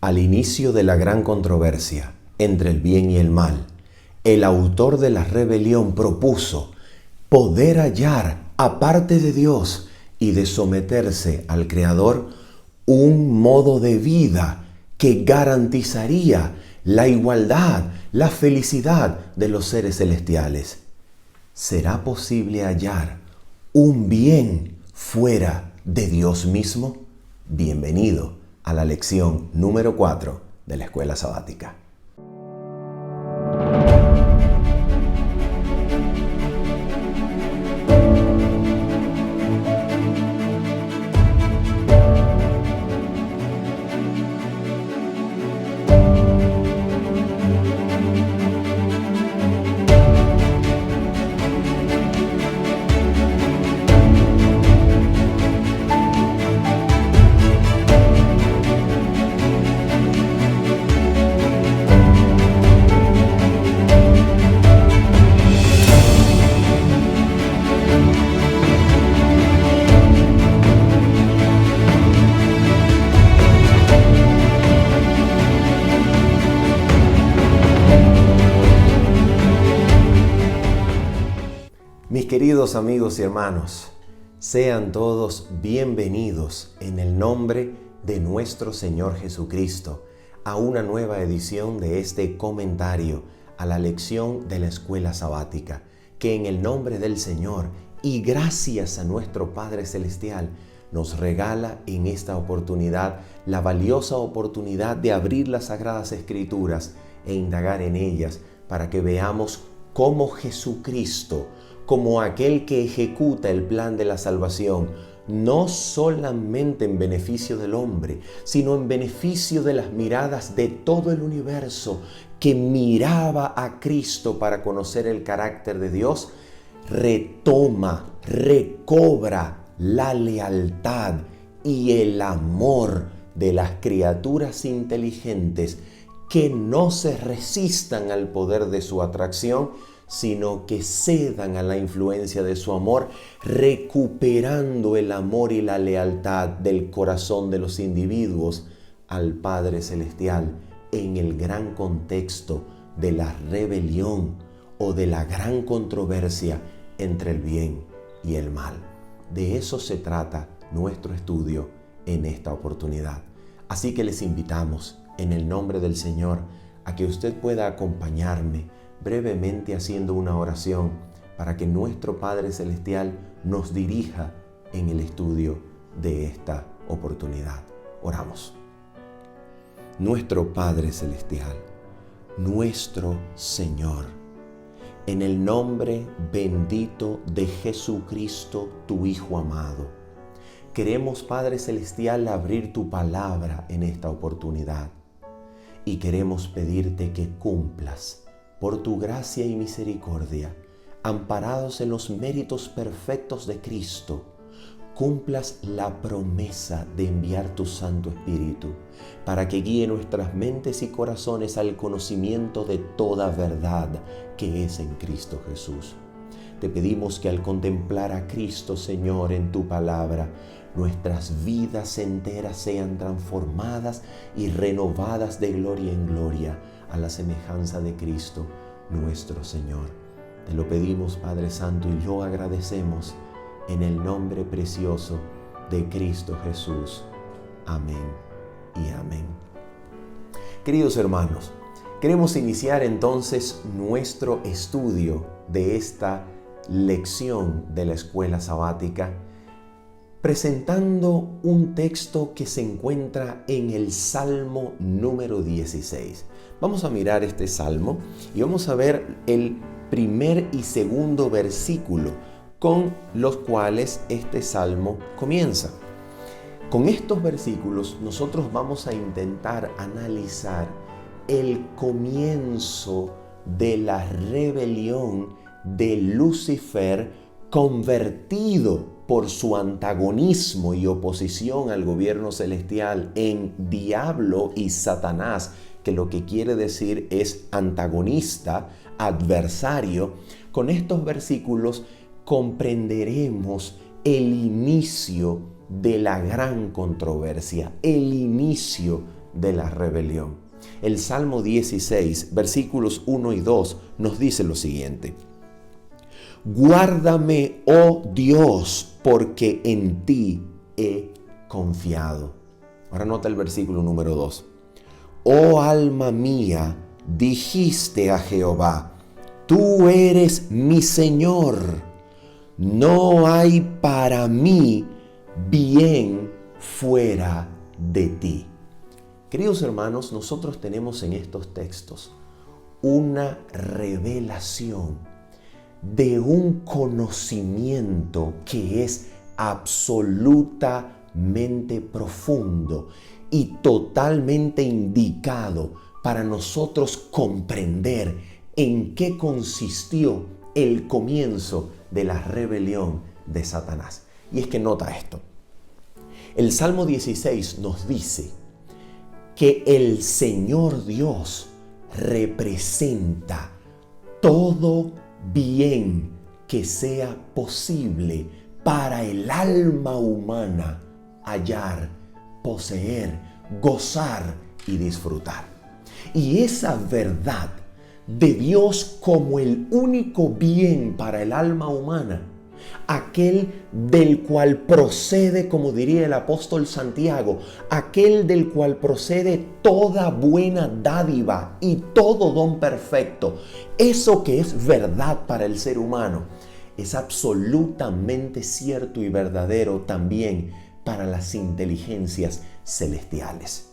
Al inicio de la gran controversia entre el bien y el mal, el autor de la rebelión propuso poder hallar, aparte de Dios y de someterse al Creador, un modo de vida que garantizaría la igualdad, la felicidad de los seres celestiales. ¿Será posible hallar un bien fuera de Dios mismo? Bienvenido a la lección número 4 de la Escuela Sabática. Mis queridos amigos y hermanos, sean todos bienvenidos en el nombre de nuestro Señor Jesucristo a una nueva edición de este comentario a la lección de la Escuela Sabática, que en el nombre del Señor y gracias a nuestro Padre Celestial nos regala en esta oportunidad la valiosa oportunidad de abrir las Sagradas Escrituras e indagar en ellas para que veamos cómo Jesucristo, como aquel que ejecuta el plan de la salvación, no solamente en beneficio del hombre, sino en beneficio de las miradas de todo el universo que miraba a Cristo para conocer el carácter de Dios, recobra la lealtad y el amor de las criaturas inteligentes que no se resistan al poder de su atracción, sino que cedan a la influencia de su amor, recuperando el amor y la lealtad del corazón de los individuos al Padre Celestial en el gran contexto de la rebelión o de la gran controversia entre el bien y el mal. De eso se trata nuestro estudio en esta oportunidad. Así que les invitamos en el nombre del Señor a que usted pueda acompañarme brevemente haciendo una oración para que nuestro Padre Celestial nos dirija en el estudio de esta oportunidad. Oramos. Nuestro Padre Celestial, nuestro Señor, en el nombre bendito de Jesucristo, tu Hijo amado, queremos, Padre Celestial, abrir tu palabra en esta oportunidad y queremos pedirte que cumplas por tu gracia y misericordia, amparados en los méritos perfectos de Cristo, cumplas la promesa de enviar tu Santo Espíritu para que guíe nuestras mentes y corazones al conocimiento de toda verdad que es en Cristo Jesús. Te pedimos que al contemplar a Cristo, Señor, en tu palabra, nuestras vidas enteras sean transformadas y renovadas de gloria en gloria a la semejanza de Cristo, nuestro Señor. Te lo pedimos, Padre Santo, y lo agradecemos en el nombre precioso de Cristo Jesús. Amén y amén. Queridos hermanos, queremos iniciar entonces nuestro estudio de esta lección de la Escuela Sabática presentando un texto que se encuentra en el Salmo número 16. Vamos a mirar este Salmo y vamos a ver el primer y segundo versículo con los cuales este Salmo comienza. Con estos versículos nosotros vamos a intentar analizar el comienzo de la rebelión de Lucifer convertido por su antagonismo y oposición al gobierno celestial en diablo y Satanás, que lo que quiere decir es antagonista, adversario. Con estos versículos comprenderemos el inicio de la gran controversia, el inicio de la rebelión. El Salmo 16, versículos 1 y 2 nos dice lo siguiente: guárdame, oh Dios, porque en ti he confiado. Ahora nota el versículo número 2. Oh alma mía, dijiste a Jehová, tú eres mi Señor. No hay para mí bien fuera de ti. Queridos hermanos, nosotros tenemos en estos textos una revelación de un conocimiento que es absolutamente profundo y totalmente indicado para nosotros comprender en qué consistió el comienzo de la rebelión de Satanás. Y es que nota esto. El Salmo 16 nos dice que el Señor Dios representa todo bien que sea posible para el alma humana hallar, poseer, gozar y disfrutar. Y esa verdad de Dios como el único bien para el alma humana, aquel del cual procede, como diría el apóstol Santiago, aquel del cual procede toda buena dádiva y todo don perfecto, eso que es verdad para el ser humano, es absolutamente cierto y verdadero también para las inteligencias celestiales.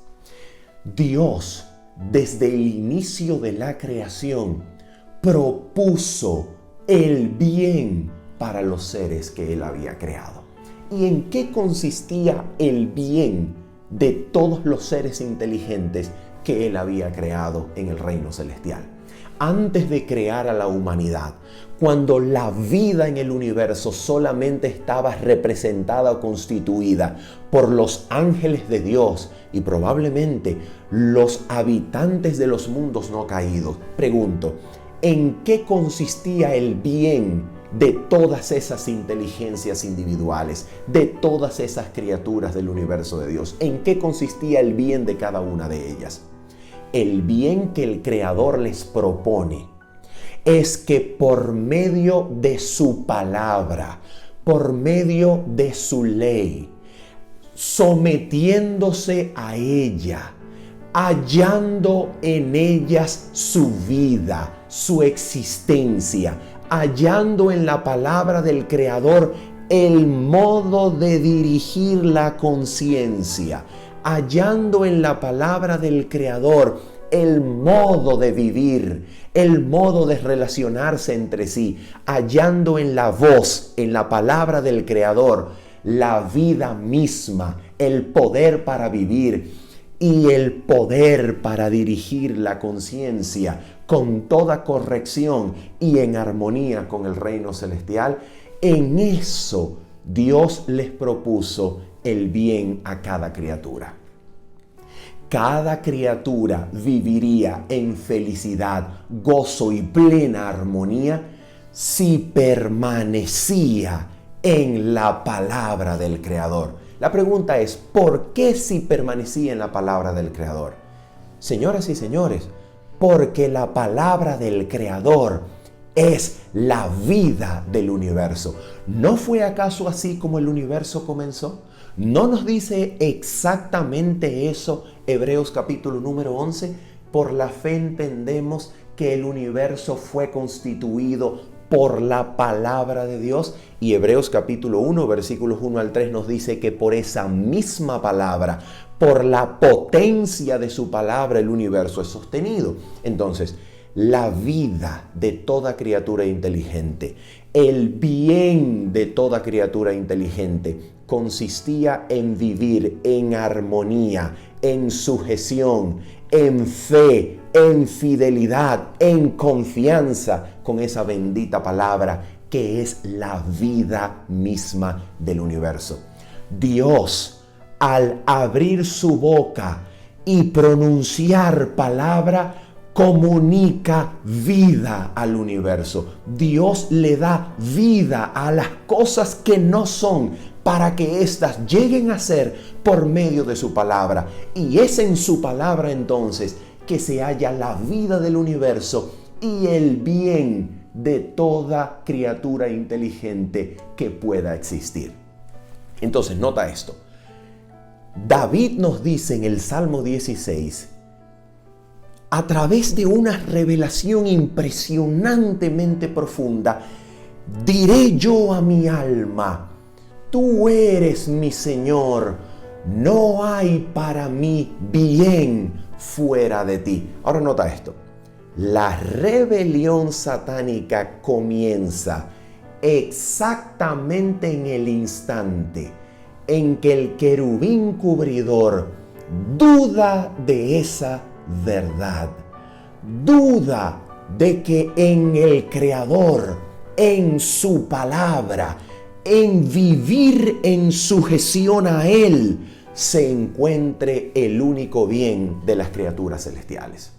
Dios, desde el inicio de la creación, propuso el bien para los seres que Él había creado. ¿Y en qué consistía el bien de todos los seres inteligentes que Él había creado en el reino celestial? Antes de crear a la humanidad, cuando la vida en el universo solamente estaba representada o constituida por los ángeles de Dios y probablemente los habitantes de los mundos no caídos, pregunto, ¿en qué consistía el bien de todas esas inteligencias individuales, de todas esas criaturas del universo de Dios? ¿En qué consistía el bien de cada una de ellas? El bien que el Creador les propone es que por medio de su palabra, por medio de su ley, sometiéndose a ella, hallando en ellas su vida, su existencia, hallando en la palabra del Creador el modo de dirigir la conciencia, hallando en la palabra del Creador el modo de vivir, el modo de relacionarse entre sí, hallando en la voz, en la palabra del Creador, la vida misma, el poder para vivir y el poder para dirigir la conciencia con toda corrección y en armonía con el reino celestial. En eso Dios les propuso el bien a cada criatura. Cada criatura viviría en felicidad, gozo y plena armonía si permanecía en la palabra del Creador. La pregunta es, ¿por qué si permanecía en la palabra del Creador? Señoras y señores, porque la palabra del Creador es la vida del universo. ¿No fue acaso así como el universo comenzó? ¿No nos dice exactamente eso Hebreos capítulo número 11? Por la fe entendemos que el universo fue constituido por la palabra de Dios. Y Hebreos capítulo 1, versículos 1 al 3 nos dice que por esa misma palabra, por la potencia de su palabra, el universo es sostenido. Entonces, la vida de toda criatura inteligente, el bien de toda criatura inteligente, consistía en vivir en armonía, en sujeción, en fe, en fidelidad, en confianza con esa bendita palabra que es la vida misma del universo. Dios, al abrir su boca y pronunciar palabra, comunica vida al universo. Dios le da vida a las cosas que no son, para que éstas lleguen a ser por medio de su palabra. Y es en su palabra entonces que se halla la vida del universo y el bien de toda criatura inteligente que pueda existir. Entonces, nota esto. David nos dice en el Salmo 16, a través de una revelación impresionantemente profunda, diré yo a mi alma, tú eres mi Señor, no hay para mí bien fuera de ti. Ahora nota esto, la rebelión satánica comienza exactamente en el instante en que el querubín cubridor duda de esa verdad, duda de que en el Creador, en su palabra, en vivir en sujeción a Él, se encuentre el único bien de las criaturas celestiales.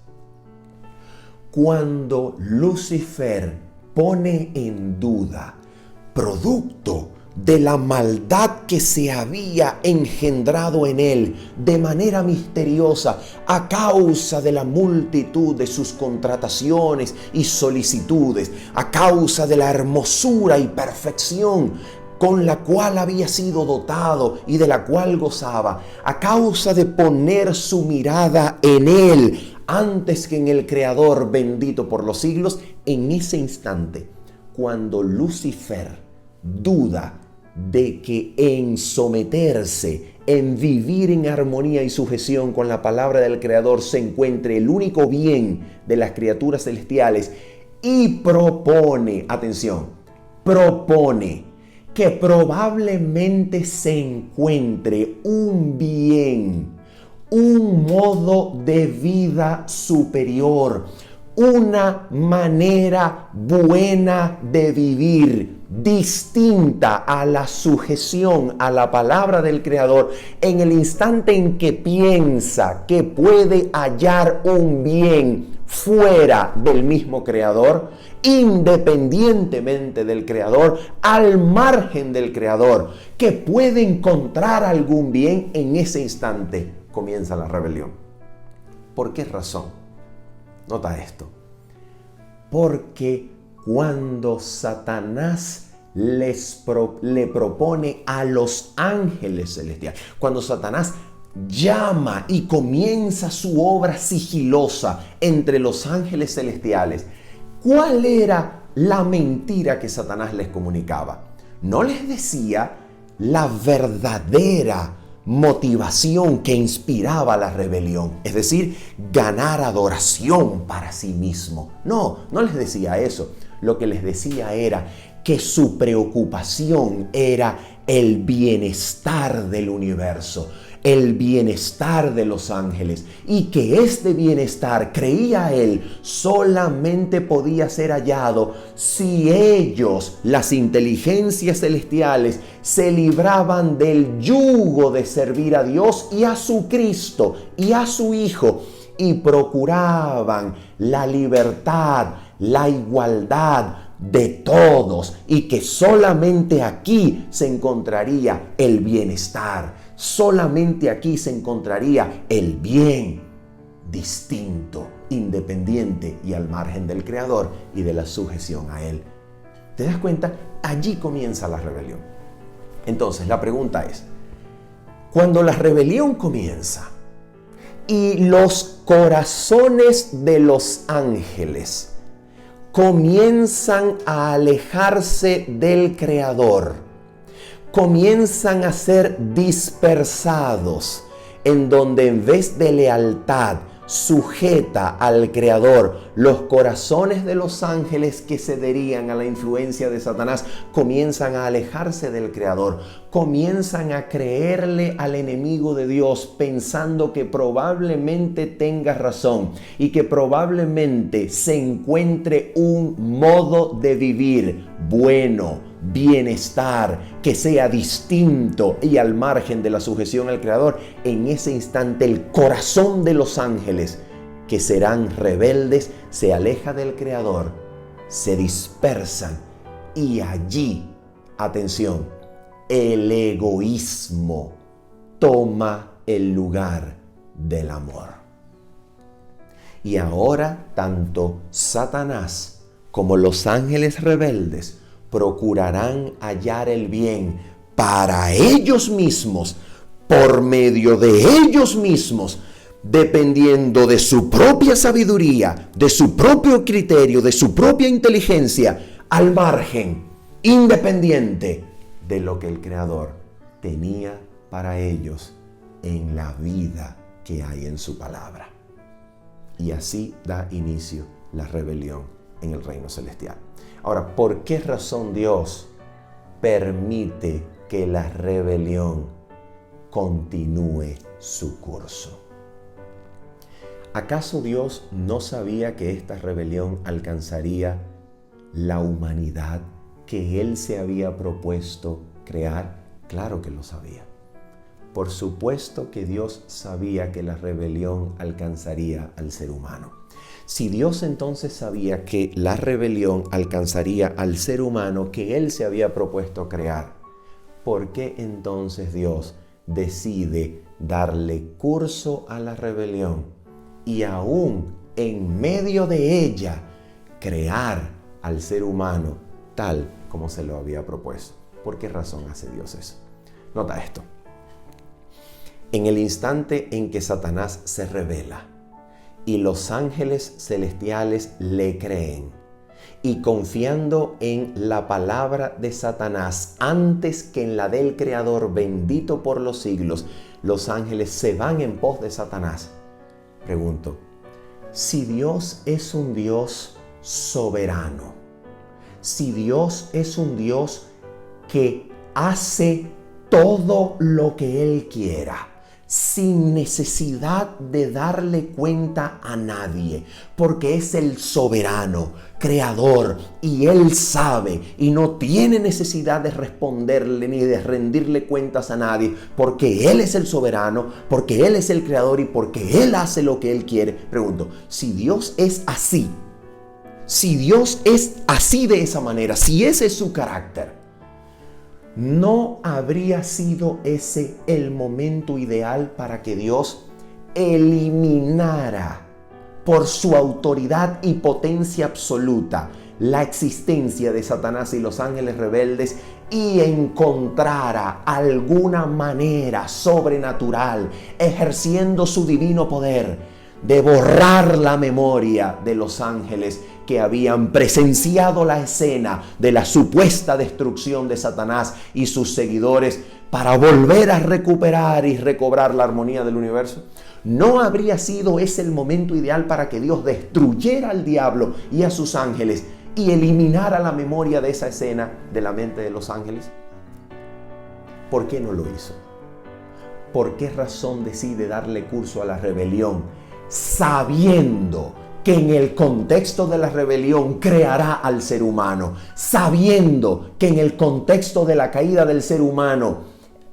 Cuando Lucifer pone en duda, producto de la maldad que se había engendrado en él de manera misteriosa a causa de la multitud de sus contrataciones y solicitudes, a causa de la hermosura y perfección con la cual había sido dotado y de la cual gozaba, a causa de poner su mirada en él antes que en el Creador bendito por los siglos. En ese instante, cuando Lucifer duda de que en someterse, en vivir en armonía y sujeción con la palabra del Creador se encuentre el único bien de las criaturas celestiales, y propone, atención, propone que probablemente se encuentre un bien, un modo de vida superior, una manera buena de vivir, distinta a la sujeción a la palabra del Creador. En el instante en que piensa que puede hallar un bien fuera del mismo Creador, independientemente del Creador, al margen del Creador, que puede encontrar algún bien, en ese instante comienza la rebelión. ¿Por qué razón? Nota esto. Porque cuando Satanás le propone a los ángeles celestiales, cuando Satanás llama y comienza su obra sigilosa entre los ángeles celestiales, ¿cuál era la mentira que Satanás les comunicaba? No les decía la verdadera motivación que inspiraba la rebelión, es decir, ganar adoración para sí mismo. No les decía eso. Lo que les decía era que su preocupación era el bienestar del universo, el bienestar de los ángeles, y que este bienestar, creía él, solamente podía ser hallado si ellos, las inteligencias celestiales, se libraban del yugo de servir a Dios y a su Cristo y a su Hijo, y procuraban la libertad, la igualdad de todos, y que solamente aquí se encontraría el bienestar, solamente aquí se encontraría el bien distinto, independiente y al margen del Creador y de la sujeción a Él. ¿Te das cuenta? Allí comienza la rebelión. Entonces la pregunta es, cuando la rebelión comienza y los corazones de los ángeles comienzan a alejarse del Creador, comienzan a ser dispersados, en donde en vez de lealtad sujeta al Creador, los corazones de los ángeles que cederían a la influencia de Satanás comienzan a alejarse del Creador, comienzan a creerle al enemigo de Dios, pensando que probablemente tenga razón y que probablemente se encuentre un modo de vivir bueno, bienestar, que sea distinto y al margen de la sujeción al Creador. En ese instante el corazón de los ángeles, que serán rebeldes, se aleja del Creador, se dispersan, y allí, atención, el egoísmo toma el lugar del amor. Y ahora tanto Satanás como los ángeles rebeldes procurarán hallar el bien para ellos mismos, por medio de ellos mismos, dependiendo de su propia sabiduría, de su propio criterio, de su propia inteligencia, al margen, independiente de lo que el Creador tenía para ellos en la vida que hay en su palabra. Y así da inicio la rebelión en el reino celestial. Ahora, ¿por qué razón Dios permite que la rebelión continúe su curso? ¿Acaso Dios no sabía que esta rebelión alcanzaría la humanidad que Él se había propuesto crear? Claro que lo sabía. Por supuesto que Dios sabía que la rebelión alcanzaría al ser humano. Si Dios entonces sabía que la rebelión alcanzaría al ser humano que Él se había propuesto crear, ¿por qué entonces Dios decide darle curso a la rebelión y aún en medio de ella crear al ser humano tal como se lo había propuesto? ¿Por qué razón hace Dios eso? Nota esto. En el instante en que Satanás se rebela y los ángeles celestiales le creen, y confiando en la palabra de Satanás antes que en la del Creador bendito por los siglos, los ángeles se van en pos de Satanás. Pregunto, si Dios es un Dios soberano, si Dios es un Dios que hace todo lo que Él quiera, sin necesidad de darle cuenta a nadie, porque es el soberano, creador, y Él sabe y no tiene necesidad de responderle ni de rendirle cuentas a nadie, porque Él es el soberano, porque Él es el creador y porque Él hace lo que Él quiere. Pregunto, si Dios es así, si Dios es así de esa manera, si ese es su carácter, ¿no habría sido ese el momento ideal para que Dios eliminara por su autoridad y potencia absoluta la existencia de Satanás y los ángeles rebeldes y encontrara alguna manera sobrenatural, ejerciendo su divino poder, de borrar la memoria de los ángeles que habían presenciado la escena de la supuesta destrucción de Satanás y sus seguidores para volver a recuperar y recobrar la armonía del universo? ¿No habría sido ese el momento ideal para que Dios destruyera al diablo y a sus ángeles y eliminara la memoria de esa escena de la mente de los ángeles? ¿Por qué no lo hizo? ¿Por qué razón decide darle curso a la rebelión, sabiendo que en el contexto de la rebelión creará al ser humano, sabiendo que en el contexto de la caída del ser humano,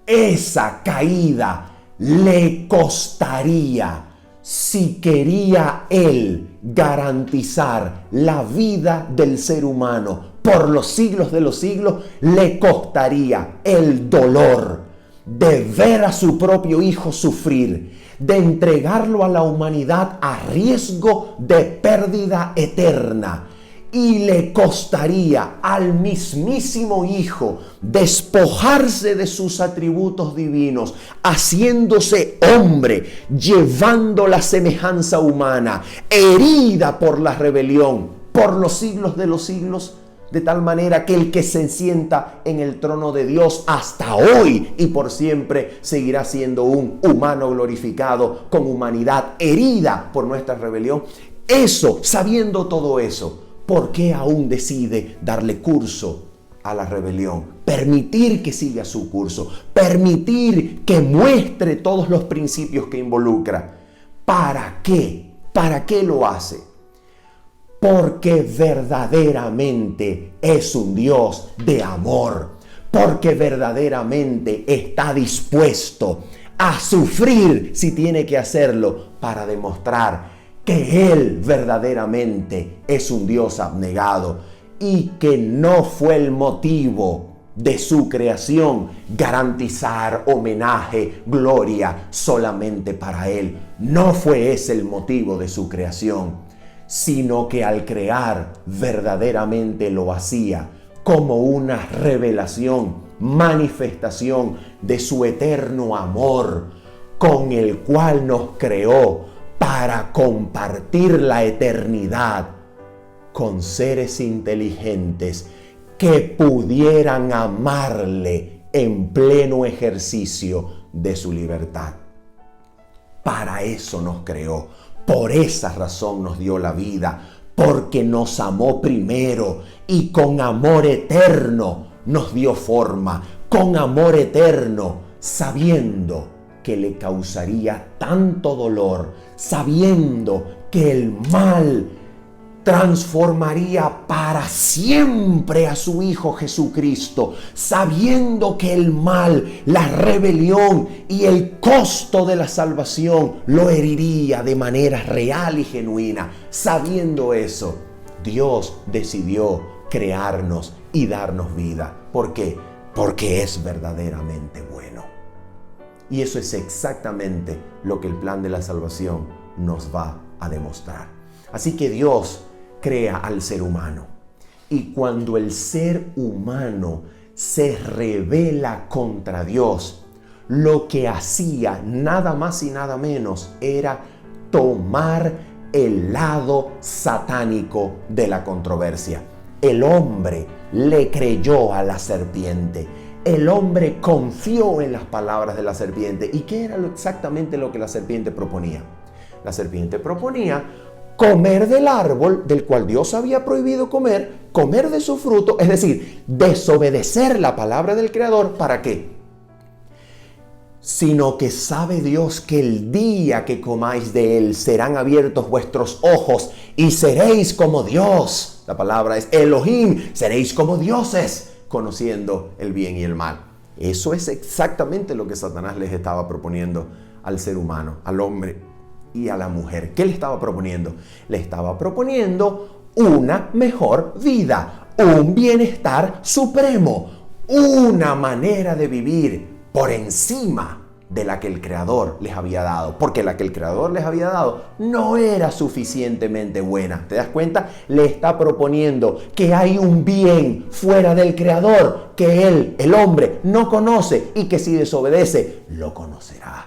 esa caída le costaría, si quería Él garantizar la vida del ser humano por los siglos de los siglos, le costaría el dolor de ver a su propio hijo sufrir, de entregarlo a la humanidad a riesgo de pérdida eterna. Y le costaría al mismísimo Hijo despojarse de sus atributos divinos, haciéndose hombre, llevando la semejanza humana, herida por la rebelión, por los siglos de los siglos, de tal manera que el que se sienta en el trono de Dios hasta hoy y por siempre seguirá siendo un humano glorificado con humanidad herida por nuestra rebelión. Eso, sabiendo todo eso, ¿por qué aún decide darle curso a la rebelión? Permitir que siga su curso, permitir que muestre todos los principios que involucra. ¿Para qué? ¿Para qué lo hace? Porque verdaderamente es un Dios de amor, porque verdaderamente está dispuesto a sufrir si tiene que hacerlo para demostrar que Él verdaderamente es un Dios abnegado y que no fue el motivo de su creación, garantizar homenaje, gloria solamente para Él. No fue ese el motivo de su creación, sino que al crear verdaderamente lo hacía como una revelación, manifestación de su eterno amor, con el cual nos creó para compartir la eternidad con seres inteligentes que pudieran amarle en pleno ejercicio de su libertad. Para eso nos creó, por esa razón nos dio la vida, porque nos amó primero y con amor eterno nos dio forma, con amor eterno, sabiendo que le causaría tanto dolor, sabiendo que el mal transformaría para siempre a su Hijo Jesucristo, sabiendo que el mal, la rebelión y el costo de la salvación lo heriría de manera real y genuina. Sabiendo eso, Dios decidió crearnos y darnos vida. ¿Por qué? Porque es verdaderamente bueno. Y eso es exactamente lo que el plan de la salvación nos va a demostrar. Así que Dios crea al ser humano. Y cuando el ser humano se rebela contra Dios, lo que hacía nada más y nada menos era tomar el lado satánico de la controversia. El hombre le creyó a la serpiente. El hombre confió en las palabras de la serpiente. ¿Y qué era exactamente lo que la serpiente proponía? La serpiente proponía comer del árbol del cual Dios había prohibido comer de su fruto, es decir, desobedecer la palabra del Creador. ¿Para qué? Sino que sabe Dios que el día que comáis de él serán abiertos vuestros ojos y seréis como Dios. La palabra es Elohim, seréis como dioses, conociendo el bien y el mal. Eso es exactamente lo que Satanás les estaba proponiendo al ser humano, al hombre y a la mujer. ¿Qué le estaba proponiendo? Le estaba proponiendo una mejor vida, un bienestar supremo, una manera de vivir por encima de la que el Creador les había dado, porque la que el Creador les había dado no era suficientemente buena. ¿Te das cuenta? Le está proponiendo que hay un bien fuera del Creador que él, el hombre, no conoce y que si desobedece, lo conocerá.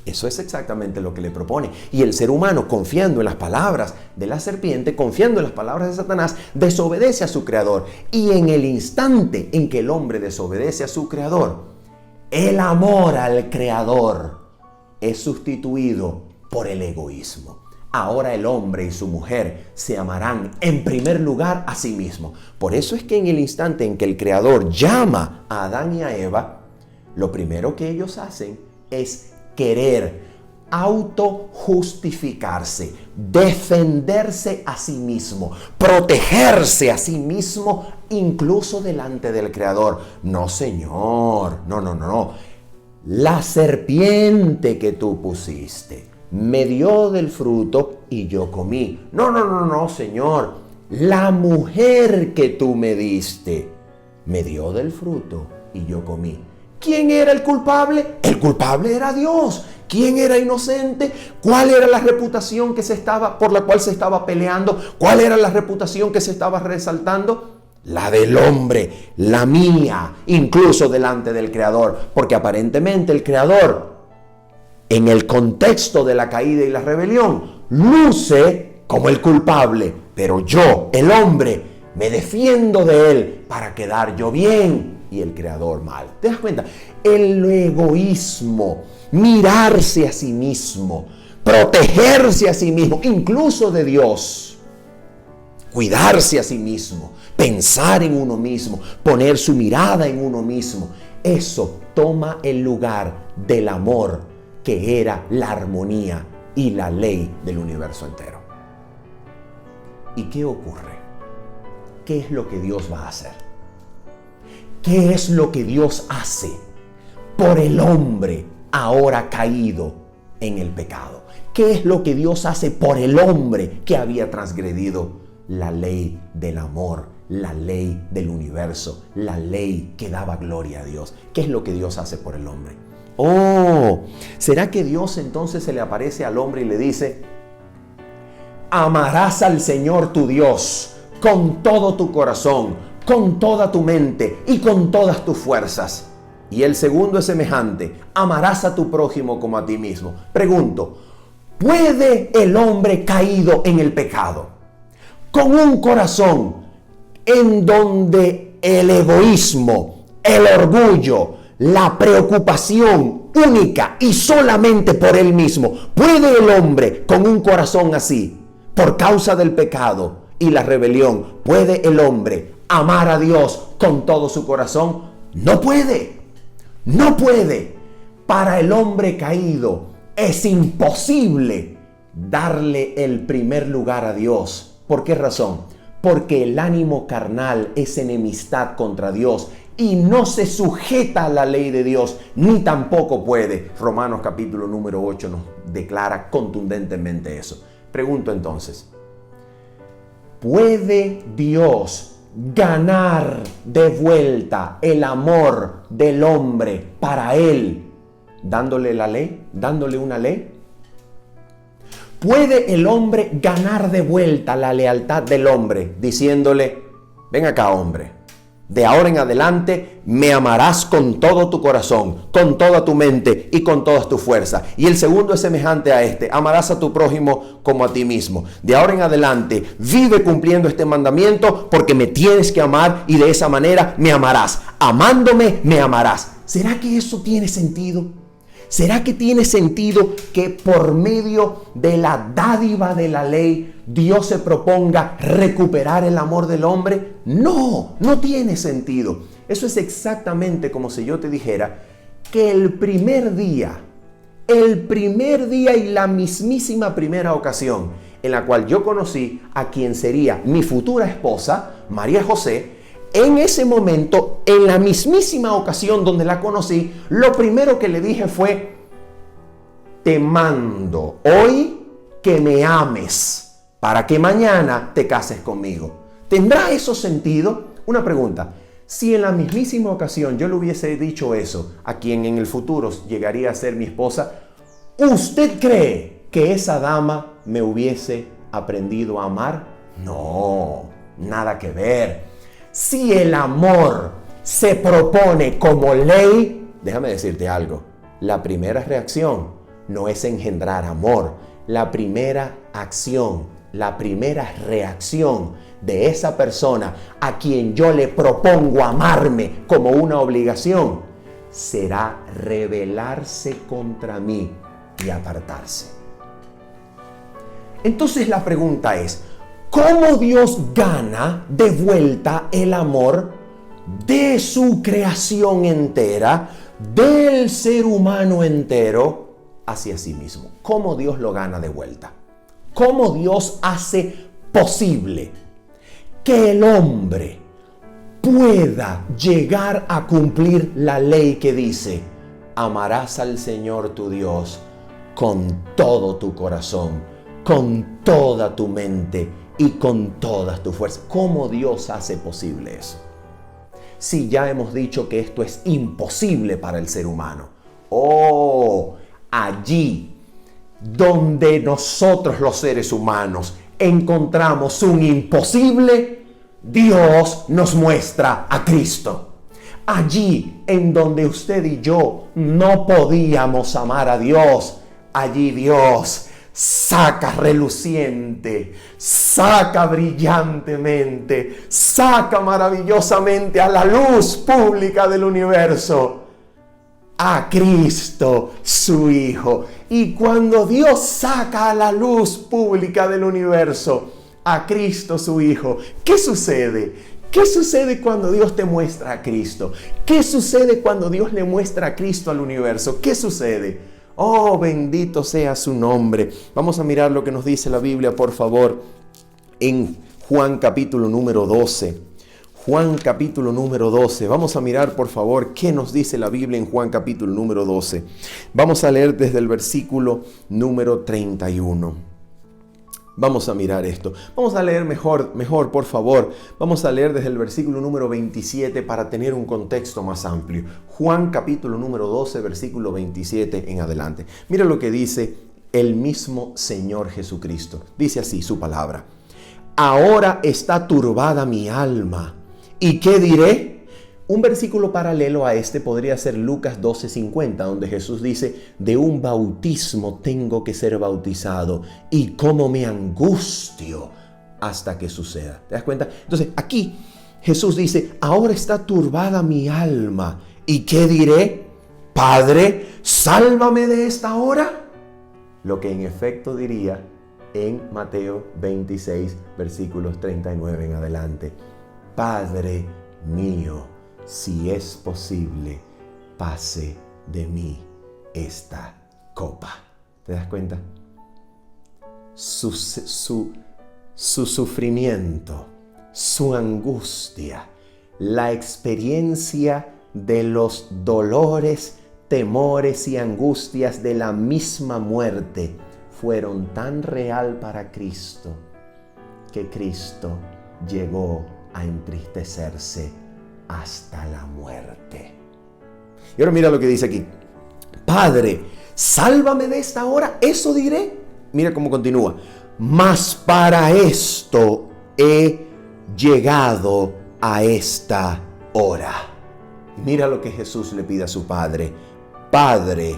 Eso es exactamente lo que le propone. Y el ser humano, confiando en las palabras de la serpiente, confiando en las palabras de Satanás, desobedece a su Creador. Y en el instante en que el hombre desobedece a su Creador, el amor al Creador es sustituido por el egoísmo. Ahora el hombre y su mujer se amarán en primer lugar a sí mismos. Por eso es que en el instante en que el Creador llama a Adán y a Eva, lo primero que ellos hacen es querer autojustificarse, defenderse a sí mismo, protegerse a sí mismo, incluso delante del Creador. No, Señor, no. La serpiente que tú pusiste me dio del fruto y yo comí. No, Señor. La mujer que tú me diste me dio del fruto y yo comí. ¿Quién era el culpable? El culpable era Dios. ¿Quién era inocente? ¿Cuál era la reputación por la cual se estaba peleando? ¿Cuál era la reputación que se estaba resaltando? La del hombre, la mía, incluso delante del Creador. Porque aparentemente el Creador, en el contexto de la caída y la rebelión, luce como el culpable. Pero yo, el hombre, me defiendo de él para quedar yo bien y el Creador mal. ¿Te das cuenta? El egoísmo, mirarse a sí mismo, protegerse a sí mismo, incluso de Dios, cuidarse a sí mismo, pensar en uno mismo, poner su mirada en uno mismo. Eso toma el lugar del amor que era la armonía y la ley del universo entero. ¿Y qué ocurre? ¿Qué es lo que Dios va a hacer? ¿Qué es lo que Dios hace por el hombre ahora caído en el pecado? ¿Qué es lo que Dios hace por el hombre que había transgredido la ley del amor la ley del universo, la ley que daba gloria a Dios. ¿Qué es lo que Dios hace por el hombre? Oh, ¿será que Dios entonces se le aparece al hombre y le dice: amarás al Señor tu Dios con todo tu corazón, con toda tu mente y con todas tus fuerzas? Y el segundo es semejante: amarás a tu prójimo como a ti mismo. Pregunto, ¿puede el hombre caído en el pecado, con un corazón en donde el egoísmo, el orgullo, la preocupación única y solamente por él mismo, puede el hombre con un corazón así, por causa del pecado y la rebelión, puede el hombre amar a Dios con todo su corazón? No puede. No puede. Para el hombre caído es imposible darle el primer lugar a Dios. ¿Por qué razón? Porque el ánimo carnal es enemistad contra Dios y no se sujeta a la ley de Dios, ni tampoco puede. Romanos capítulo número 8 nos declara contundentemente eso. Pregunto entonces, ¿puede Dios ganar de vuelta el amor del hombre para él dándole la ley, dándole una ley? ¿Puede el hombre ganar de vuelta la lealtad del hombre diciéndole: ven acá, hombre, de ahora en adelante me amarás con todo tu corazón, con toda tu mente y con todas tus fuerzas? Y el segundo es semejante a este: amarás a tu prójimo como a ti mismo. De ahora en adelante vive cumpliendo este mandamiento porque me tienes que amar y de esa manera me amarás. Amándome me amarás. ¿Será que eso tiene sentido? ¿Será que tiene sentido que por medio de la dádiva de la ley Dios se proponga recuperar el amor del hombre? No, no tiene sentido. Eso es exactamente como si yo te dijera que el primer día y la mismísima primera ocasión en la cual yo conocí a quien sería mi futura esposa, María José, en ese momento, en la mismísima ocasión donde la conocí, lo primero que le dije fue: te mando hoy que me ames para que mañana te cases conmigo. ¿Tendrá eso sentido? Una pregunta: si en la mismísima ocasión yo le hubiese dicho eso a quien en el futuro llegaría a ser mi esposa, ¿usted cree que esa dama me hubiese aprendido a amar? No, nada que ver. Si el amor se propone como ley, déjame decirte algo: la primera reacción no es engendrar amor. La primera acción, la primera reacción de esa persona a quien yo le propongo amarme como una obligación será rebelarse contra mí y apartarse. Entonces la pregunta es: ¿cómo Dios gana de vuelta el amor de su creación entera, del ser humano entero hacia sí mismo? ¿Cómo Dios lo gana de vuelta? ¿Cómo Dios hace posible que el hombre pueda llegar a cumplir la ley que dice: amarás al Señor tu Dios con todo tu corazón, con toda tu mente y con todas tus fuerzas? ¿Cómo Dios hace posible eso? Si ya hemos dicho que esto es imposible para el ser humano. Oh, allí donde nosotros los seres humanos encontramos un imposible, Dios nos muestra a Cristo. Allí en donde usted y yo no podíamos amar a Dios, allí Dios saca reluciente, saca brillantemente, saca maravillosamente a la luz pública del universo a Cristo, su Hijo. Y cuando Dios saca a la luz pública del universo a Cristo, su Hijo, ¿qué sucede? ¿Qué sucede cuando Dios te muestra a Cristo? ¿Qué sucede cuando Dios le muestra a Cristo al universo? ¿Qué sucede? Oh, bendito sea su nombre. Vamos a mirar lo que nos dice la Biblia, por favor, en Juan capítulo número 12. Juan capítulo número 12. Vamos a mirar, por favor, qué nos dice la Biblia en Juan capítulo número 12. Vamos a leer desde el versículo número 31. Vamos a mirar esto. Vamos a leer mejor, por favor. Vamos a leer desde el versículo número 27 para tener un contexto más amplio. Juan capítulo número 12, versículo 27 en adelante. Mira lo que dice el mismo Señor Jesucristo. Dice así su palabra. Ahora está turbada mi alma. ¿Y qué diré? Un versículo paralelo a este podría ser Lucas 12:50, donde Jesús dice, de un bautismo tengo que ser bautizado y cómo me angustio hasta que suceda. ¿Te das cuenta? Entonces aquí Jesús dice, ahora está turbada mi alma. ¿Y qué diré? Padre, sálvame de esta hora. Lo que en efecto diría en Mateo 26, versículos 39 en adelante. Padre mío, si es posible, pase de mí esta copa. ¿Te das cuenta? Su sufrimiento, su angustia, la experiencia de los dolores, temores y angustias de la misma muerte fueron tan real para Cristo que Cristo llegó a entristecerse hasta la muerte. Y ahora mira lo que dice aquí. Padre, sálvame de esta hora. Eso diré. Mira cómo continúa. Mas para esto he llegado a esta hora. Mira lo que Jesús le pide a su Padre. Padre,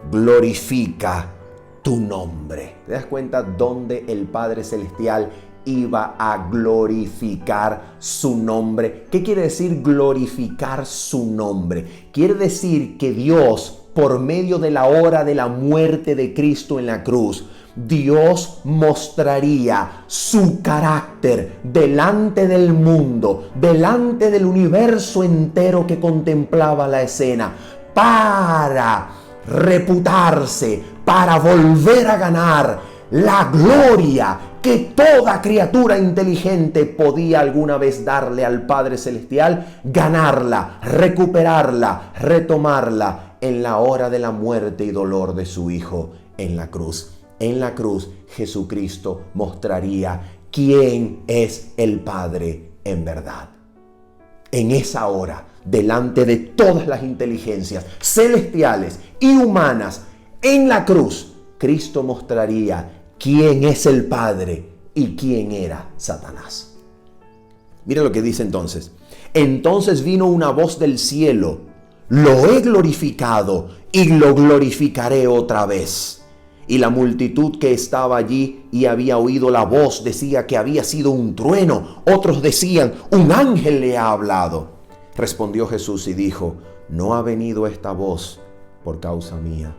glorifica tu nombre. ¿Te das cuenta dónde el Padre Celestial iba a glorificar su nombre? ¿Qué quiere decir glorificar su nombre? Quiere decir que Dios, por medio de la hora de la muerte de Cristo en la cruz, Dios mostraría su carácter delante del mundo, delante del universo entero que contemplaba la escena, para reputarse, para volver a ganar la gloria que toda criatura inteligente podía alguna vez darle al Padre Celestial, ganarla, recuperarla, retomarla en la hora de la muerte y dolor de su Hijo en la cruz. En la cruz, Jesucristo mostraría quién es el Padre en verdad. En esa hora, delante de todas las inteligencias celestiales y humanas, en la cruz, Cristo mostraría quién es el Padre y quién era Satanás. Mira lo que dice entonces. Entonces vino una voz del cielo. Lo he glorificado y lo glorificaré otra vez. Y la multitud que estaba allí y había oído la voz decía que había sido un trueno. Otros decían, un ángel le ha hablado. Respondió Jesús y dijo, no ha venido esta voz por causa mía,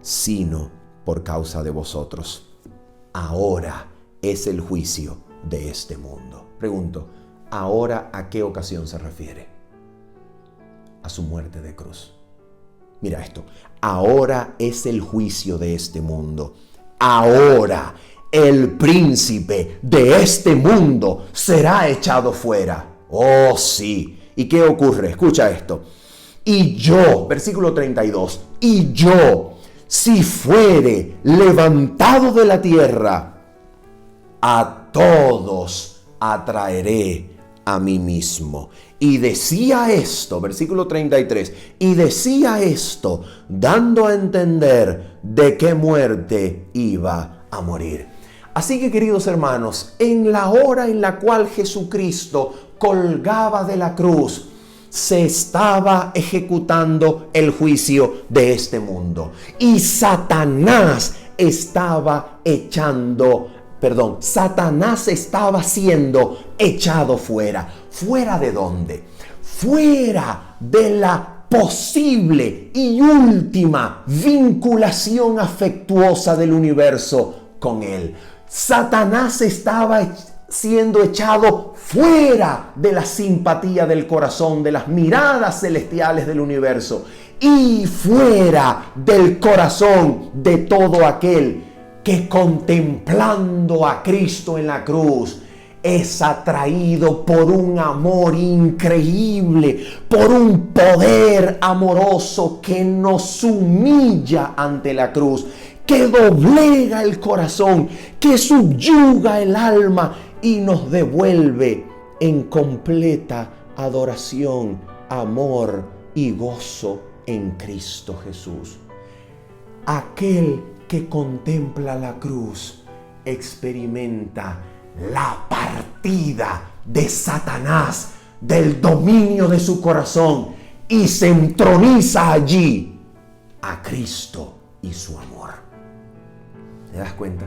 sino por causa de vosotros. Ahora es el juicio de este mundo. Pregunto, ¿ahora a qué ocasión se refiere? A su muerte de cruz. Mira esto, ahora es el juicio de este mundo. Ahora el príncipe de este mundo será echado fuera. Oh sí. ¿Y qué ocurre? Escucha esto. Y yo, versículo 32, y yo, si fuere levantado de la tierra, a todos atraeré a mí mismo. Y decía esto, versículo 33, y decía esto, dando a entender de qué muerte iba a morir. Así que, queridos hermanos, en la hora en la cual Jesucristo colgaba de la cruz, se estaba ejecutando el juicio de este mundo. Y Satanás estaba siendo echado fuera. ¿Fuera de dónde? Fuera de la posible y última vinculación afectuosa del universo con él. Satanás estaba siendo echado fuera de la simpatía del corazón, de las miradas celestiales del universo y fuera del corazón de todo aquel que contemplando a Cristo en la cruz es atraído por un amor increíble, por un poder amoroso que nos humilla ante la cruz, que doblega el corazón, que subyuga el alma y nos devuelve en completa adoración, amor y gozo en Cristo Jesús. Aquel que contempla la cruz experimenta la partida de Satanás del dominio de su corazón y se entroniza allí a Cristo y su amor. ¿Te das cuenta?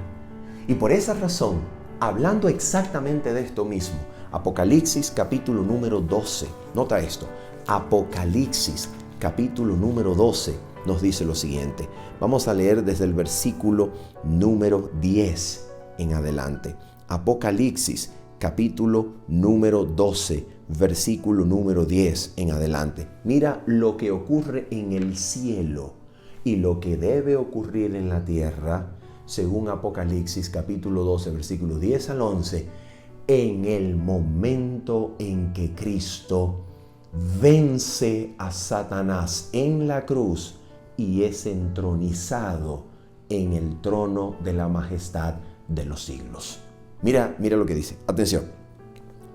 Y por esa razón, hablando exactamente de esto mismo, Apocalipsis capítulo número 12, nota esto, Apocalipsis capítulo número 12 nos dice lo siguiente. Vamos a leer desde el versículo número 10 en adelante. Apocalipsis capítulo número 12, versículo número 10 en adelante. Mira lo que ocurre en el cielo y lo que debe ocurrir en la tierra, según Apocalipsis capítulo 12, versículos 10 al 11, en el momento en que Cristo vence a Satanás en la cruz y es entronizado en el trono de la majestad de los siglos. Mira lo que dice. Atención.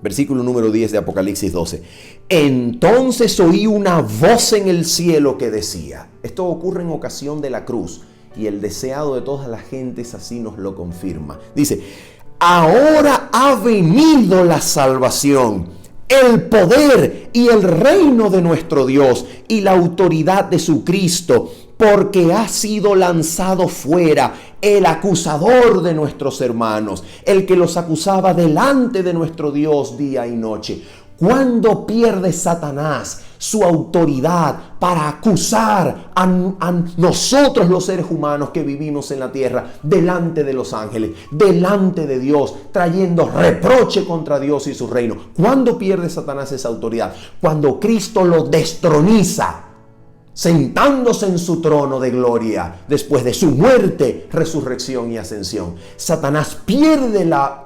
Versículo número 10 de Apocalipsis 12. Entonces oí una voz en el cielo que decía, esto ocurre en ocasión de la cruz y el deseado de todas las gentes así nos lo confirma. Dice, ahora ha venido la salvación, el poder y el reino de nuestro Dios y la autoridad de su Cristo, porque ha sido lanzado fuera el acusador de nuestros hermanos, el que los acusaba delante de nuestro Dios día y noche. ¿Cuándo pierde Satanás su autoridad para acusar a nosotros los seres humanos que vivimos en la tierra delante de los ángeles, delante de Dios, trayendo reproche contra Dios y su reino? ¿Cuándo pierde Satanás esa autoridad? Cuando Cristo lo destroniza, sentándose en su trono de gloria, después de su muerte, resurrección y ascensión. Satanás pierde la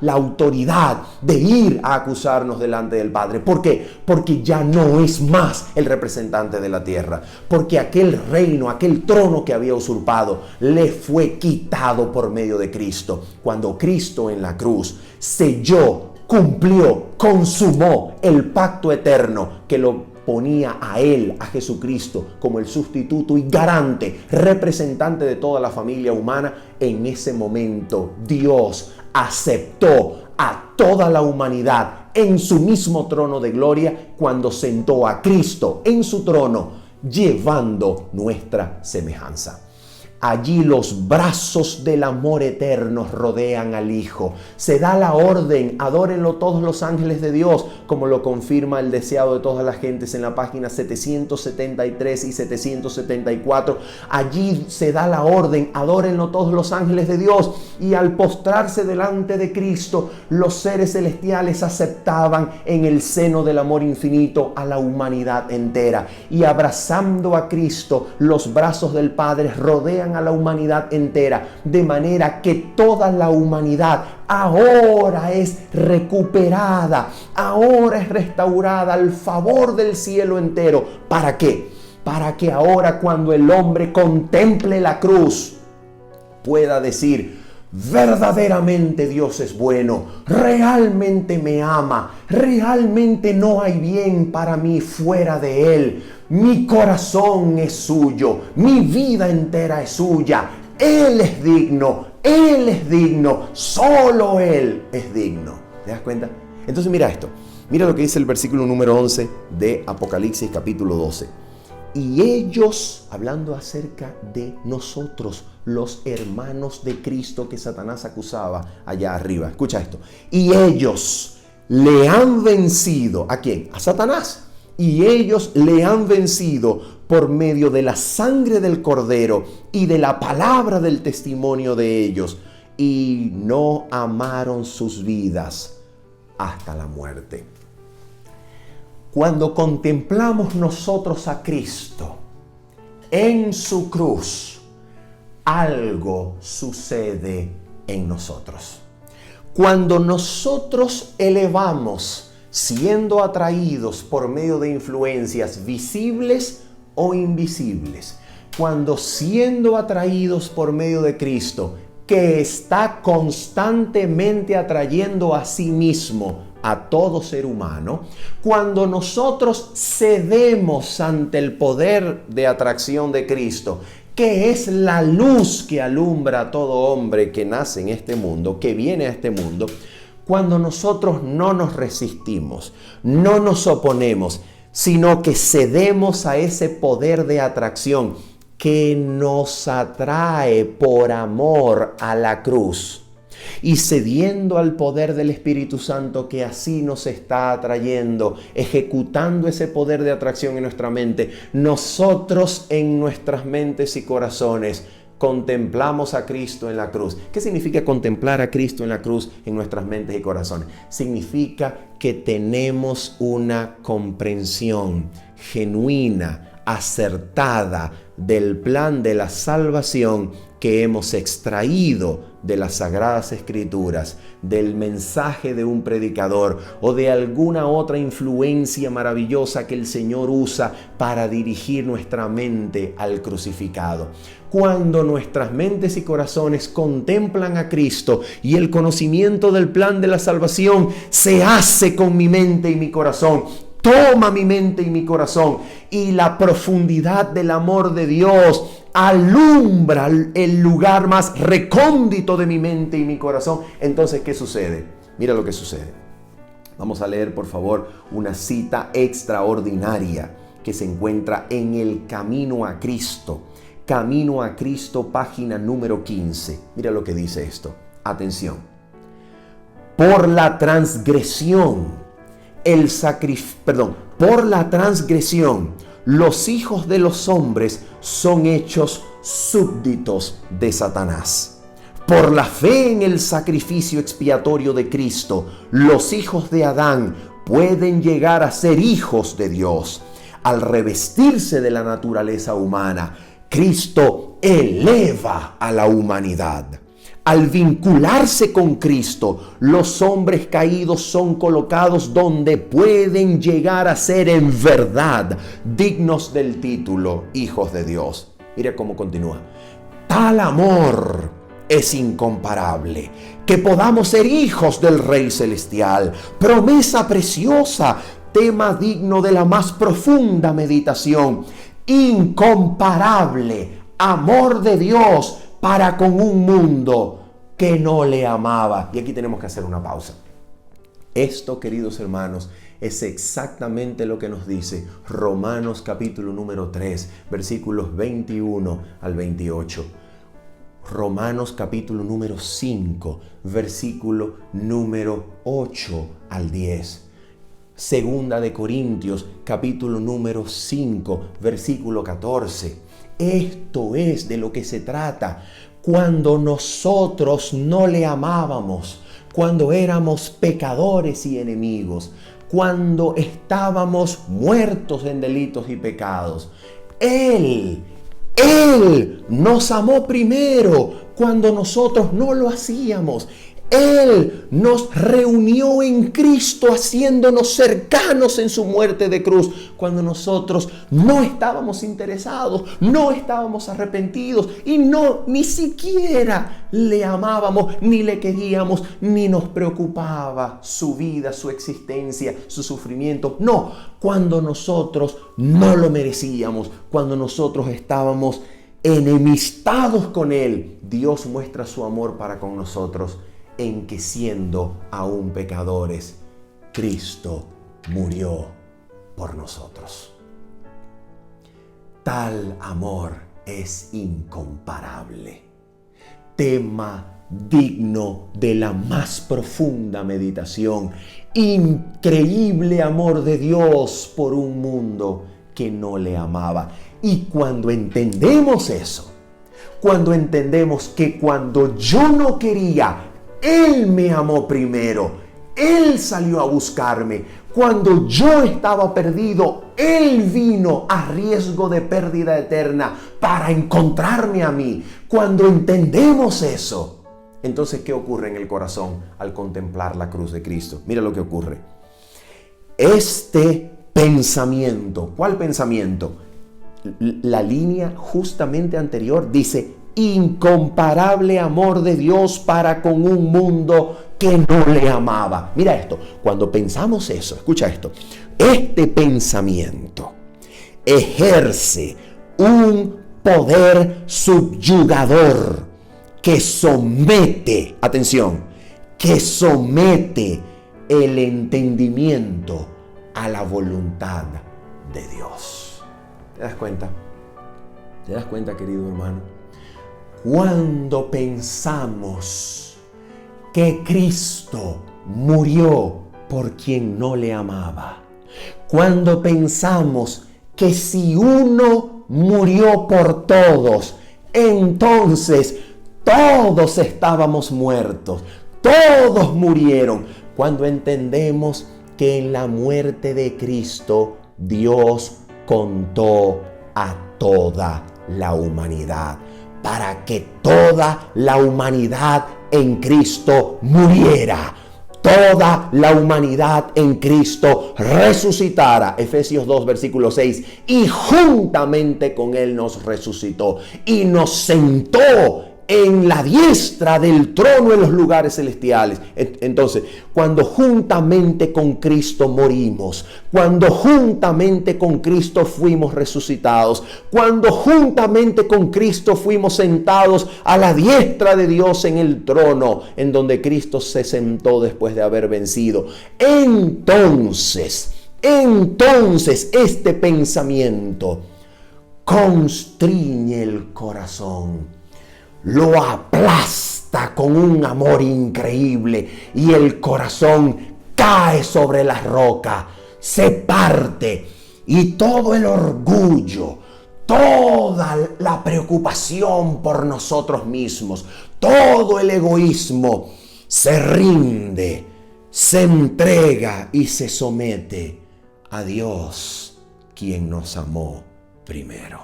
autoridad de ir a acusarnos delante del Padre. ¿Por qué? Porque ya no es más el representante de la tierra. Porque aquel reino, aquel trono que había usurpado, le fue quitado por medio de Cristo. Cuando Cristo en la cruz selló, cumplió, consumó el pacto eterno que lo ponía a él, a Jesucristo, como el sustituto y garante, representante de toda la familia humana. En ese momento Dios aceptó a toda la humanidad en su mismo trono de gloria cuando sentó a Cristo en su trono, llevando nuestra semejanza. Allí los brazos del amor eterno rodean al Hijo. Se da la orden, adórenlo todos los ángeles de Dios, como lo confirma el deseado de todas las gentes en la página 773 y 774. Allí se da la orden, adórenlo todos los ángeles de Dios. Y al postrarse delante de Cristo, los seres celestiales aceptaban en el seno del amor infinito a la humanidad entera. Y abrazando a Cristo, los brazos del Padre rodean a la humanidad entera, de manera que toda la humanidad ahora es recuperada, ahora es restaurada al favor del cielo entero. ¿Para qué? Para que ahora, cuando el hombre contemple la cruz, pueda decir: verdaderamente Dios es bueno, realmente me ama, realmente no hay bien para mí fuera de Él. Mi corazón es suyo, mi vida entera es suya. Él es digno, solo Él es digno. ¿Te das cuenta? Entonces mira esto, mira lo que dice el versículo número 11 de Apocalipsis capítulo 12. Y ellos, hablando acerca de nosotros, los hermanos de Cristo que Satanás acusaba allá arriba. Escucha esto. Y ellos le han vencido. ¿A quién? A Satanás. Y ellos le han vencido por medio de la sangre del Cordero y de la palabra del testimonio de ellos. Y no amaron sus vidas hasta la muerte. Cuando contemplamos nosotros a Cristo en su cruz, algo sucede en nosotros. Cuando nosotros elevamos, siendo atraídos por medio de influencias visibles o invisibles, cuando siendo atraídos por medio de Cristo, que está constantemente atrayendo a sí mismo a todo ser humano, cuando nosotros cedemos ante el poder de atracción de Cristo, que es la luz que alumbra a todo hombre que nace en este mundo, que viene a este mundo, cuando nosotros no nos resistimos, no nos oponemos, sino que cedemos a ese poder de atracción que nos atrae por amor a la cruz. Y cediendo al poder del Espíritu Santo que así nos está atrayendo, ejecutando ese poder de atracción en nuestra mente, nosotros en nuestras mentes y corazones contemplamos a Cristo en la cruz. ¿Qué significa contemplar a Cristo en la cruz en nuestras mentes y corazones? Significa que tenemos una comprensión genuina, acertada del plan de la salvación que hemos extraído de las Sagradas Escrituras, del mensaje de un predicador o de alguna otra influencia maravillosa que el Señor usa para dirigir nuestra mente al crucificado. Cuando nuestras mentes y corazones contemplan a Cristo y el conocimiento del plan de la salvación se hace con mi mente y mi corazón, toma mi mente y mi corazón, y la profundidad del amor de Dios alumbra el lugar más recóndito de mi mente y mi corazón. Entonces, ¿qué sucede? Mira lo que sucede. Vamos a leer, por favor, una cita extraordinaria que se encuentra en el Camino a Cristo. Camino a Cristo, página número 15. Mira lo que dice esto. Atención. Por la transgresión, por la transgresión, los hijos de los hombres son hechos súbditos de Satanás. Por la fe en el sacrificio expiatorio de Cristo, los hijos de Adán pueden llegar a ser hijos de Dios. Al revestirse de la naturaleza humana, Cristo eleva a la humanidad. Al vincularse con Cristo, los hombres caídos son colocados donde pueden llegar a ser en verdad dignos del título hijos de Dios. Mira cómo continúa. Tal amor es incomparable, que podamos ser hijos del Rey Celestial, promesa preciosa, tema digno de la más profunda meditación, incomparable, amor de Dios para con un mundo que no le amaba. Y aquí tenemos que hacer una pausa. Esto, queridos hermanos, es exactamente lo que nos dice Romanos capítulo número 3, versículos 21 al 28. Romanos capítulo número 5, versículo número 8 al 10. Segunda de Corintios capítulo número 5, versículo 14. Esto es de lo que se trata. Cuando nosotros no le amábamos, cuando éramos pecadores y enemigos, cuando estábamos muertos en delitos y pecados, Él nos amó primero cuando nosotros no lo hacíamos. Él nos reunió en Cristo, haciéndonos cercanos en su muerte de cruz, cuando nosotros no estábamos interesados, no estábamos arrepentidos y ni siquiera le amábamos, ni le queríamos, ni nos preocupaba su vida, su existencia, su sufrimiento. No, cuando nosotros no lo merecíamos, cuando nosotros estábamos enemistados con Él, Dios muestra su amor para con nosotros, en que siendo aún pecadores, Cristo murió por nosotros. Tal amor es incomparable, tema digno de la más profunda meditación, increíble amor de Dios por un mundo que no le amaba. Y cuando entendemos eso, cuando entendemos que cuando yo no quería, Él me amó primero, Él salió a buscarme. Cuando yo estaba perdido, Él vino a riesgo de pérdida eterna para encontrarme a mí. Cuando entendemos eso, entonces, ¿qué ocurre en el corazón al contemplar la cruz de Cristo? Mira lo que ocurre. Este pensamiento, ¿cuál pensamiento? la línea justamente anterior dice, incomparable amor de Dios para con un mundo que no le amaba. Mira esto, cuando pensamos eso, escucha esto, este pensamiento ejerce un poder subyugador que somete, atención, que somete el entendimiento a la voluntad de Dios. ¿Te das cuenta? ¿Te das cuenta, querido hermano? Cuando pensamos que Cristo murió por quien no le amaba, cuando pensamos que si uno murió por todos, entonces todos estábamos muertos, todos murieron. Cuando entendemos que en la muerte de Cristo Dios contó a toda la humanidad, para que toda la humanidad en Cristo muriera, toda la humanidad en Cristo resucitara, Efesios 2 versículo 6, y juntamente con Él nos resucitó y nos sentó en la diestra del trono en los lugares celestiales. Entonces, cuando juntamente con Cristo morimos, cuando juntamente con Cristo fuimos resucitados, cuando juntamente con Cristo fuimos sentados a la diestra de Dios en el trono, en donde Cristo se sentó después de haber vencido, entonces este pensamiento constriñe el corazón, lo aplasta con un amor increíble y el corazón cae sobre la roca, se parte y todo el orgullo, toda la preocupación por nosotros mismos, todo el egoísmo se rinde, se entrega y se somete a Dios, quien nos amó primero.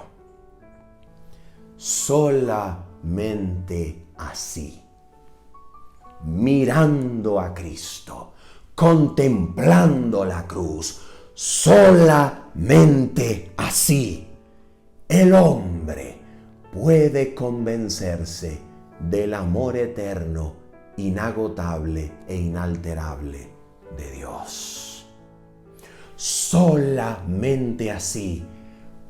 Solamente así, mirando a Cristo, contemplando la cruz, solamente así, el hombre puede convencerse del amor eterno, inagotable e inalterable de Dios. Solamente así,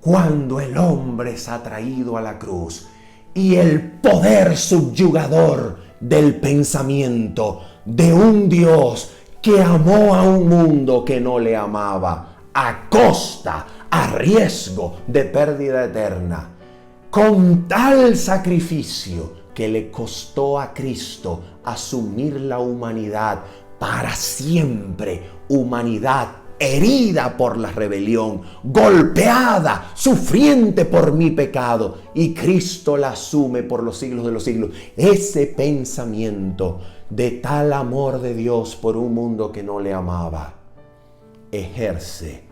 cuando el hombre es atraído a la cruz y el poder subyugador del pensamiento de un Dios que amó a un mundo que no le amaba, a costa, a riesgo de pérdida eterna, con tal sacrificio que le costó a Cristo asumir la humanidad para siempre, humanidad herida por la rebelión, golpeada, sufriente por mi pecado, y Cristo la asume por los siglos de los siglos. Ese pensamiento de tal amor de Dios por un mundo que no le amaba ejerce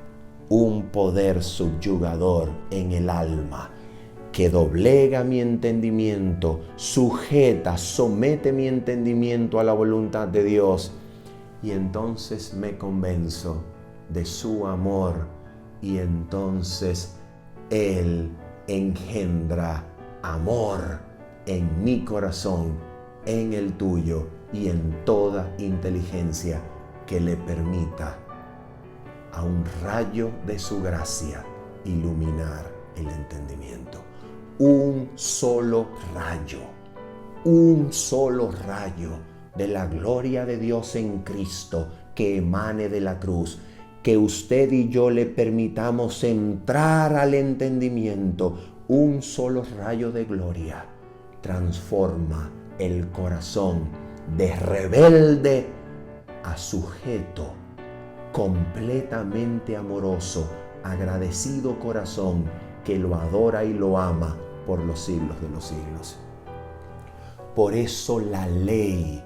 un poder subyugador en el alma que doblega mi entendimiento, sujeta, somete mi entendimiento a la voluntad de Dios, y entonces me convenzo de su amor, y entonces Él engendra amor en mi corazón, en el tuyo y en toda inteligencia que le permita a un rayo de su gracia iluminar el entendimiento. Un solo rayo de la gloria de Dios en Cristo que emane de la cruz, que usted y yo le permitamos entrar al entendimiento. Un solo rayo de gloria transforma el corazón de rebelde a sujeto, completamente amoroso, agradecido corazón que lo adora y lo ama por los siglos de los siglos. Por eso la ley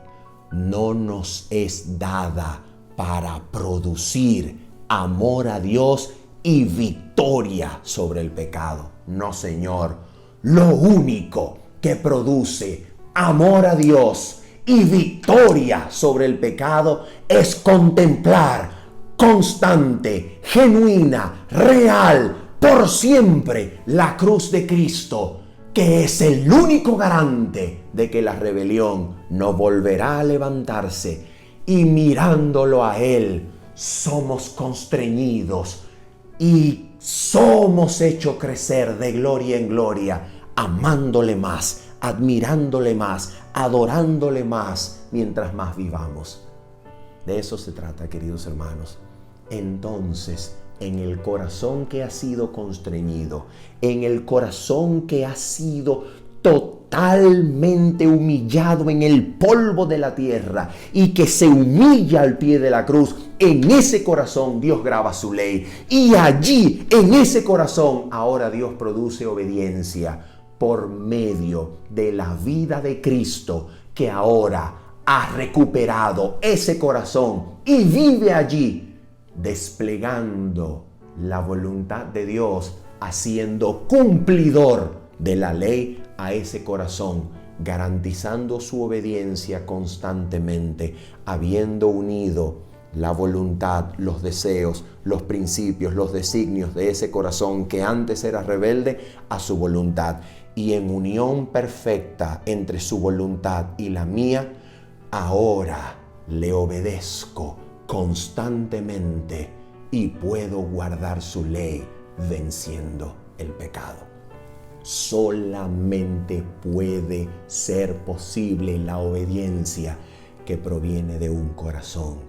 no nos es dada para producir amor a Dios y victoria sobre el pecado. No, Señor. Lo único que produce amor a Dios y victoria sobre el pecado es contemplar constante, genuina, real, por siempre la cruz de Cristo, que es el único garante de que la rebelión no volverá a levantarse. Y mirándolo a Él, somos constreñidos y somos hechos crecer de gloria en gloria, amándole más, admirándole más, adorándole más, mientras más vivamos. De eso se trata, queridos hermanos. Entonces, en el corazón que ha sido constreñido, en el corazón que ha sido totalmente humillado en el polvo de la tierra y que se humilla al pie de la cruz, en ese corazón Dios graba su ley. Y allí, en ese corazón, ahora Dios produce obediencia por medio de la vida de Cristo, que ahora ha recuperado ese corazón y vive allí, desplegando la voluntad de Dios, haciendo cumplidor de la ley a ese corazón, garantizando su obediencia constantemente, habiendo unido la voluntad, los deseos, los principios, los designios de ese corazón que antes era rebelde a su voluntad. Y en unión perfecta entre su voluntad y la mía, ahora le obedezco constantemente y puedo guardar su ley venciendo el pecado. Solamente puede ser posible la obediencia que proviene de un corazón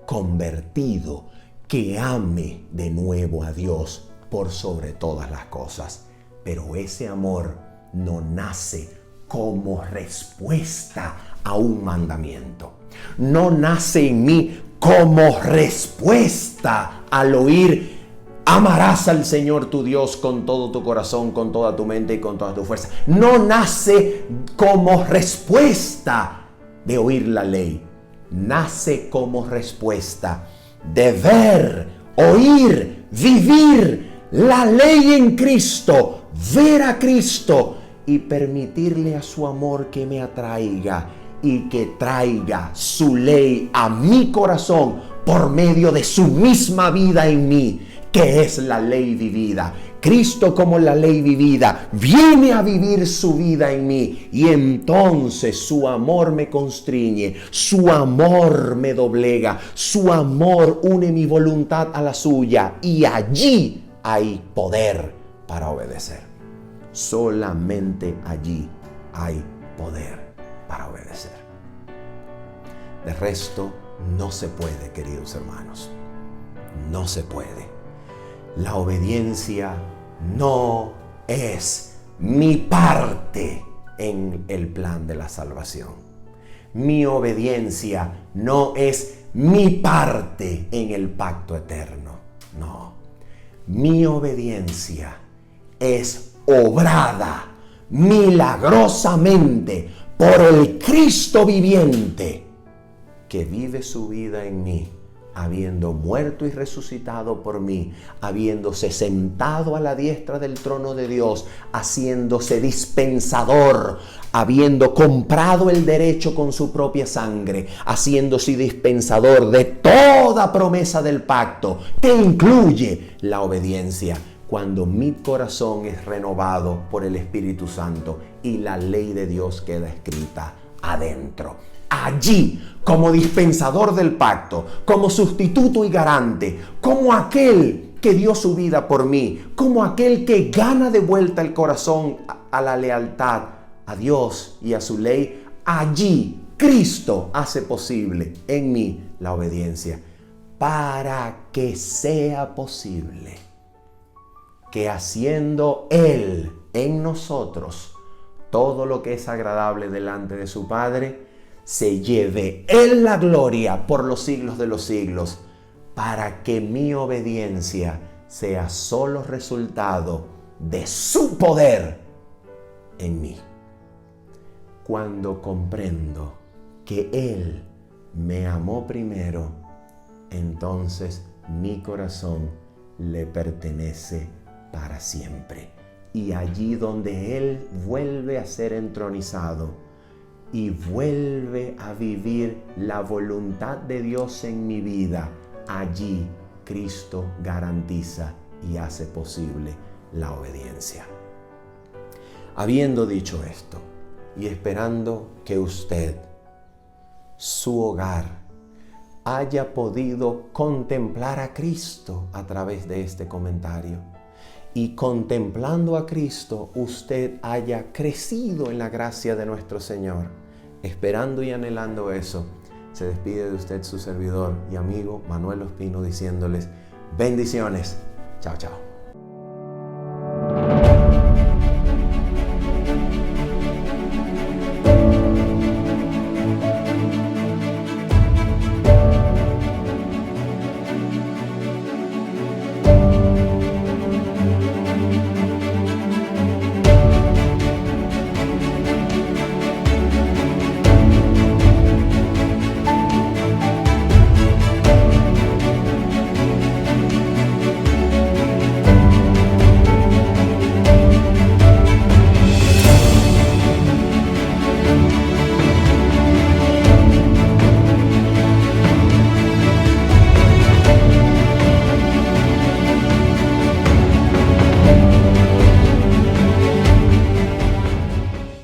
convertido que ame de nuevo a Dios por sobre todas las cosas. Pero ese amor no nace como respuesta a un mandamiento. No nace en mí como respuesta al oír: amarás al Señor tu Dios con todo tu corazón, con toda tu mente y con toda tu fuerza. No nace como respuesta de oír la ley. Nace como respuesta de ver, oír, vivir la ley en Cristo, ver a Cristo y permitirle a su amor que me atraiga y que traiga su ley a mi corazón por medio de su misma vida en mí, que es la ley vivida. Cristo, como la ley vivida, viene a vivir su vida en mí, y entonces su amor me constriñe, su amor me doblega, su amor une mi voluntad a la suya, y allí hay poder para obedecer. Solamente allí hay poder para obedecer. De resto, no se puede, queridos hermanos. No se puede. La obediencia no es mi parte en el plan de la salvación. Mi obediencia no es mi parte en el pacto eterno. No. Mi obediencia es obrada milagrosamente por el Cristo viviente que vive su vida en mí, habiendo muerto y resucitado por mí, habiéndose sentado a la diestra del trono de Dios, haciéndose dispensador, habiendo comprado el derecho con su propia sangre, haciéndose dispensador de toda promesa del pacto, que incluye la obediencia, cuando mi corazón es renovado por el Espíritu Santo y la ley de Dios queda escrita adentro. Allí, como dispensador del pacto, como sustituto y garante, como aquel que dio su vida por mí, como aquel que gana de vuelta el corazón a la lealtad a Dios y a su ley, allí Cristo hace posible en mí la obediencia, para que sea posible que haciendo Él en nosotros todo lo que es agradable delante de su Padre, se lleve Él la gloria por los siglos de los siglos, para que mi obediencia sea solo resultado de su poder en mí. Cuando comprendo que Él me amó primero, entonces mi corazón le pertenece para siempre. Y allí donde Él vuelve a ser entronizado y vuelve a vivir la voluntad de Dios en mi vida, allí Cristo garantiza y hace posible la obediencia. Habiendo dicho esto y esperando que usted, su hogar, haya podido contemplar a Cristo a través de este comentario, y contemplando a Cristo usted haya crecido en la gracia de nuestro Señor, esperando y anhelando eso, se despide de usted su servidor y amigo Manuel Ospino diciéndoles bendiciones. Chao, chao.